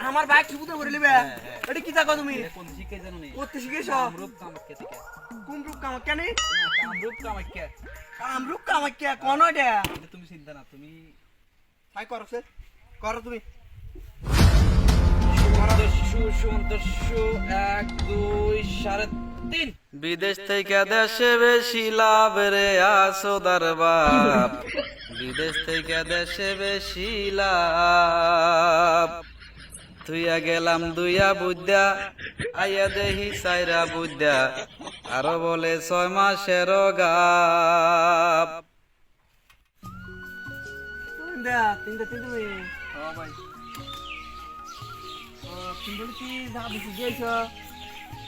আমার বাইক সুবিধা করে নেবে এটা কি থাকো তুমি কোন শিখে জানো নি করতে শিখেছ রূপ কামাখ্যা থেকে কোন রূপ কামাখ্যা নেই রূপ কামাখ্যা কামরূপ কামাখ্যা কোন এটা এটা তুমি চিন্তা না তুমি হাই করো সে করো তুমি সুমন্তস্যু 1 2 3.5 বিদেশ থেকে দেশে বেশি লাভ রে আসো দরবার বিদেশ থেকে দেশে বেশি লাভ তুইয়া গেলাম দুইয়া বুদ্ধা আইয়া দেহি সাইরা বুদ্ধা আরো বলে 6 মাসের গাব তিনটা তুমি হ্যাঁ ভাই তুমি কি জাদু শিখেছ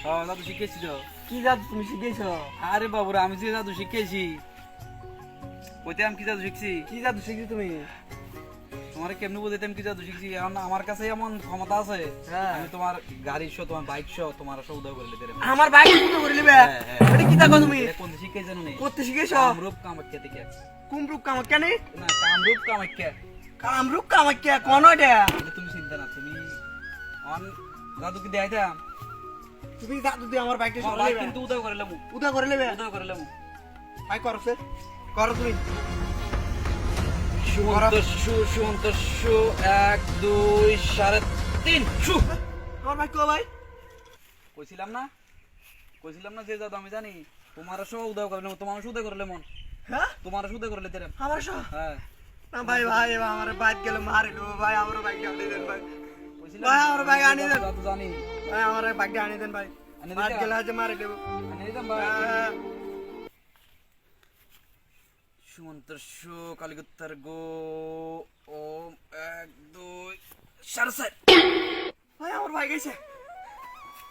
হ্যাঁ জাদু শিখেছি তো কি জাদু তুমি শিখেছ আরে বাবুরা আমি যে জাদু শিখেছি ওইতে আমি কি জাদু শিখছি কি জাদু শিখছি তুমি তোমার কেমনি বলতে আমি কি জাদু শিখছি এখন আমার কাছে এমন ক্ষমতা আছে হ্যাঁ। আমি তোমার গাড়ি শো তোমার বাইক শো তোমার সব উদয় করে দিতে পারি। আমার বাইক সুবিধা করে নেবে এটা কি থাকো তুমি এটা কোন শিখে জানো নি করতে শিখেছ কামরূপ কামাখ্যা থেকে কোন রূপ কামাখ্যা নেই না কামরূপ কামাখ্যা কামরূপ কামাখ্যা কোন এটা এটা তুমি চিন্তা না তুমি অন জাদু কি দেখাইতাম তুমি জাদু দিয়ে আমার বাইকটা আমার সরাই বাইক নেবে কিন্তু উদয় করে লেবু উদা করে নেবে উদয় করে লেবু হাই করো সে করো তুমি সুমন্তস্যু 1 2 3.5 শু আমার বাইক কো ভাই কইছিলাম না যে জাদু আমি জানি তোমার সব উদয় করে লেবু তোমার উদয় করে লেমন হ্যাঁ তোমার উদয় করে লেতে আমার সহ হ্যাঁ না ভাই ভাই এবার আমার বাইক গেলে মারে দেবো ভাই আমার বাইক আনি দেন ভাই কইছিলাম ভাই, আমার বাইক আনি দেন। জাদু জানি ভাই আমার বাইক আনি দেন ভাই আনি বাইক দিতা? গেলে আজ মারে দেবো আনি দিতাম ভাই হ্যাঁ, সুমন্তস্যু কালিগুত্তার গো ওম 1 2 4 ভাই আমার বাইক এসে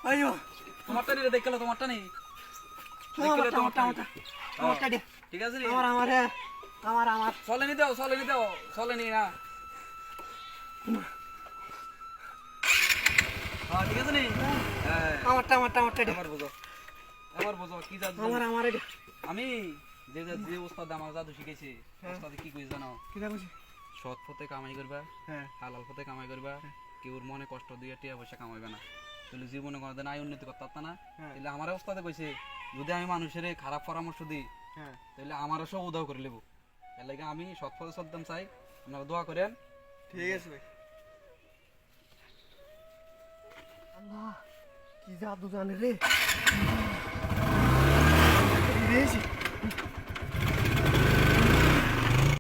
ভাই ও তোমারটা নিয়ে দেখলে তোমারটা নেই আমারটা আমারটা দে ঠিক আছে নি আমার হ্যাঁ আমার চলে নি দাও চলে নি না হ্যাঁ ঠিক আছে নি হ্যাঁ আমারটা দে এবার বুঝো কি জাদু আমার দে আমি যে ওস্তাদ আমার জাদু শিখেছি ওস্তাদ কি কইছ জানো কি না বুঝি সৎ পথে কামাই করবা হ্যাঁ হালাল পথে কামাই করবা কেউর মনে কষ্ট দিয়ে টিয়া পয়সা কামাইবে না তাহলে জীবনে কোনোদিন আয় উন্নতি করতে পারত না হ্যাঁ। তাহলে আমার ওস্তাদে কইছে যদি আমি মানুষের খারাপ পরামর্শ দিই হ্যাঁ তাহলে আমারও সব উদাও করে নেব এর লাগে আমি সৎ পথে চলতাম চাই আপনারা দোয়া করেন ঠিক আছে ভাই আল্লাহ কি জাদু জানে রে রে